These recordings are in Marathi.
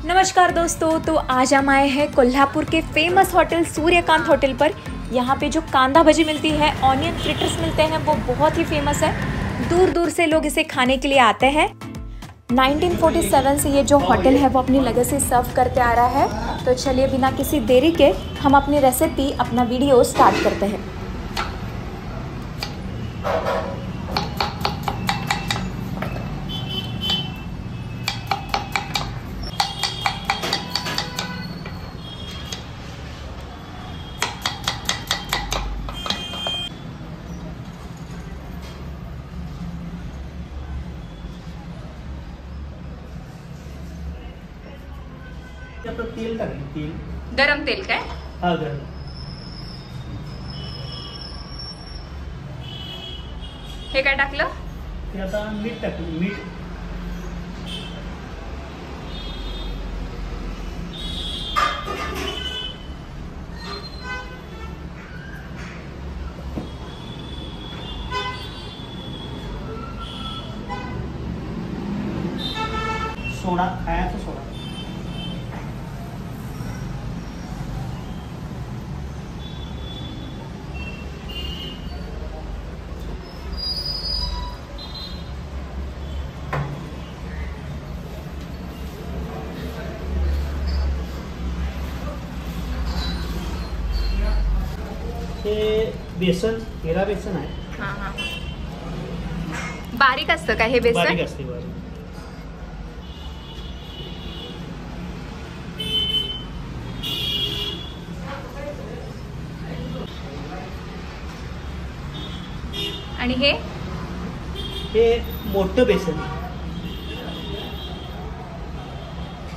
नमस्कार दोस्तों, तो आज हम आए हैं कोल्हापुर के फेमस होटल सूर्यकांत होटल पर। यहाँ पे जो कांदा भजी मिलती है, ऑनियन फ्रिटर्स मिलते हैं, वो बहुत ही फेमस है। दूर दूर से लोग इसे खाने के लिए आते हैं। 1947 से ये जो होटल है वो अपनी लेगेसी सर्व करते आ रहा है। तो चलिए बिना किसी देरी के हम अपनी रेसिपी, अपना वीडियो स्टार्ट करते हैं। आता तेल टाकलं, तेल गरम तेल काय? हा गरम. हे काय टाकलं? ते आता मीठ टाकलं, मीठ सोडा, खायचा सोडा. हे बेसन, हिरा बेसन आहे. हां हां. बारीक असतं का हे बेसन? बारीक असते, बारीक. आणि हे मोठं बेसन.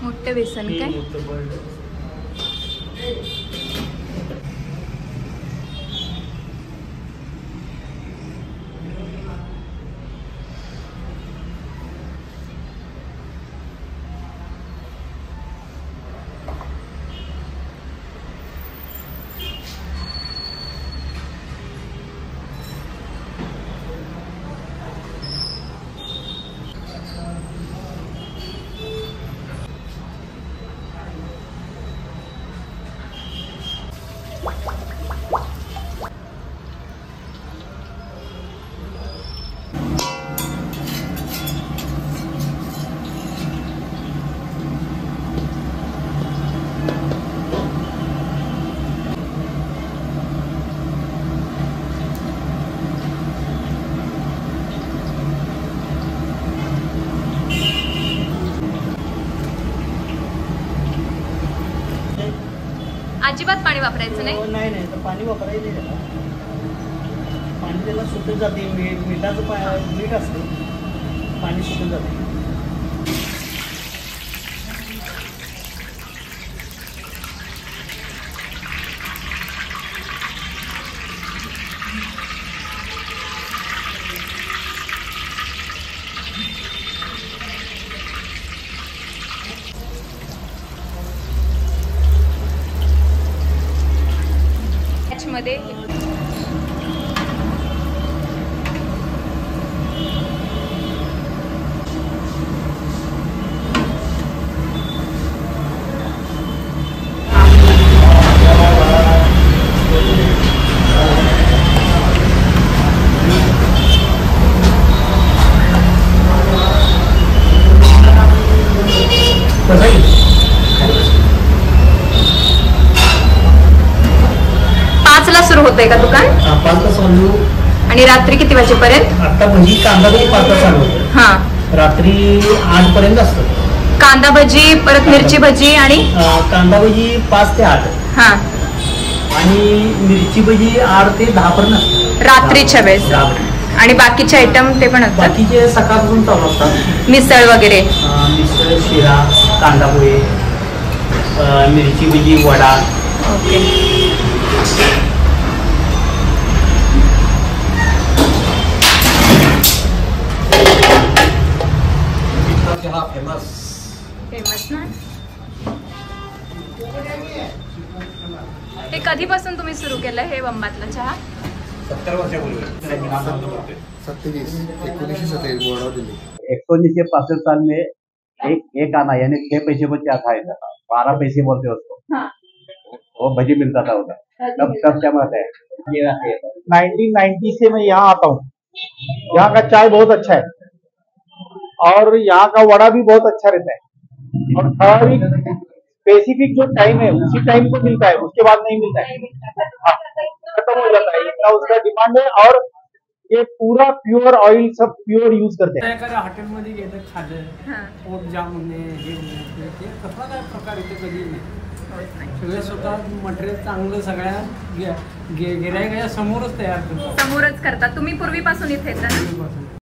मोठं बेसन काय? मोठं बरं. अजिबात पाणी वापरायचं नाही? नाही नाही, तर पाणी वापरायचं नाही त्याला. पाणी त्याला सुटून जाते. मिठाचं मीठ असतं, पाणी सुटून जाते. मध्ये सुरू होतंय का दुकान? 5 ला चालू. आणि रात्री किती वाजेपर्यंत? आता भजी, कांदा भजी 5 ला चालू होतं. हा, रात्री 8 पर्यंत असतं. कांदा भजी, परत मिरची भजी आणि कांदा भजी 5 ते 8. हा, आणि मिरची भजी 8 ते 10 पर्यंत असतं रात्रीच्या वेळेस. 10. आणि बाकीचे आयटम ते पण असतात? बाकीचे सकाळपासून चालू असतात. मिसळ वगैरे? मिसळ, शिरा, कांदा पोहे, मिरची भजी, वडा. ओके. फेमस ना? हे कधीपासून तुम्ही सुरू केलं हे वंबातला चहा? 70 वर्षापूर्वी 27 1927 बोर्डा दिल्ली। 1965 साल में एक आना यानी 6 पैसे को क्या था इधर, 12 पैसे बोलते उसको। हाँ। वो भजी मिलता था उधर। तब क्या बात है। 1990 से मैं यहाँ आता हूँ। यहाँ का चाय बहुत अच्छा है और यहाँ का वड़ा भी बहुत अच्छा रहता है और थोड़ा स्पेसिफिक जो टाइम है उसी टाइम को मिलता है, उसके बाद नहीं मिलता है। हाँ, खत्म हो जाता है, इतना उसका डिमांड है। और ये पूरा प्युअर ऑइल सब प्युअर यूज करते हैं। एखाद्या हॉटेलमध्ये गेलं खाल्लं, हां. पोट जाम होणे हे होणे ते तसा काय प्रकार इथे कधी नाही. सगळे स्वतः मटेरियल चांगलं सगळ्या गिरायकाच्या समोरच तयार करतात. समोरच करता. तुम्ही पूर्वीपासून इथे येता ना?